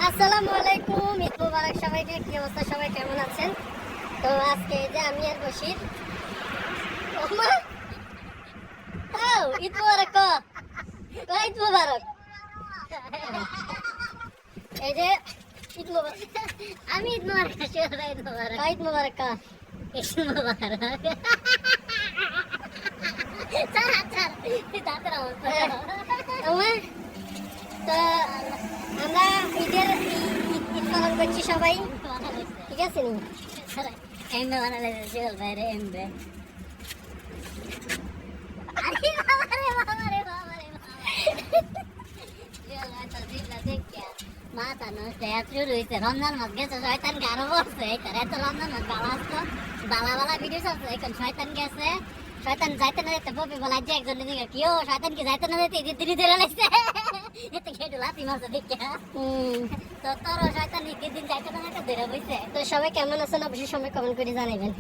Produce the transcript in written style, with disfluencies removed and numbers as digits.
আসসালামু আলাইকুম, ঈদ মুবারক সবাইকে। কি অবস্থা, সবাই কেমন আছেন? তো আজকে এই যে আমি আর বশির, ওমা তাও ঈদ মুবারক ঈদ মুবারক। এই যে ঈদ মুবারক, আমি ঈদ মুবারক ঈদ মুবারক ঈদ মুবারক ঈদ মুবারক। দাঁতের অবস্থা ওমা। তো আমরা ঈদ পালন করছি সবাই, ঠিক আছে নি? এমবে বানালে জল বাইরে এমবে। আরে বাবা রে বাবা রে বাবা রে বাবা, জল বাইরে দিলা দেখিয়া মাথা নষ্ট এত শুরু হয়েছে। রমজান মাস গেছে, শয়তান গারো বসছে। এত রমজান মাস বালা আসতো, বালা বালা ভিডিও চলছে। এখন শয়তান গেছে, শয়তান যাইতে না যেতে ববি বলা যে একজন দিকে কি ও শয়তান কি যাইতে না যেতে ঈদের দিনই ধরে লাগছে। এতে খেটু লাতি মারছে দেখিয়া। তো তোর শয়তান ঈদের দিন যাইতে না যেতে ধরে বইছে। তো সবাই কেমন আছেন অবশ্যই সবাই কমেন্ট করে জানাবেন।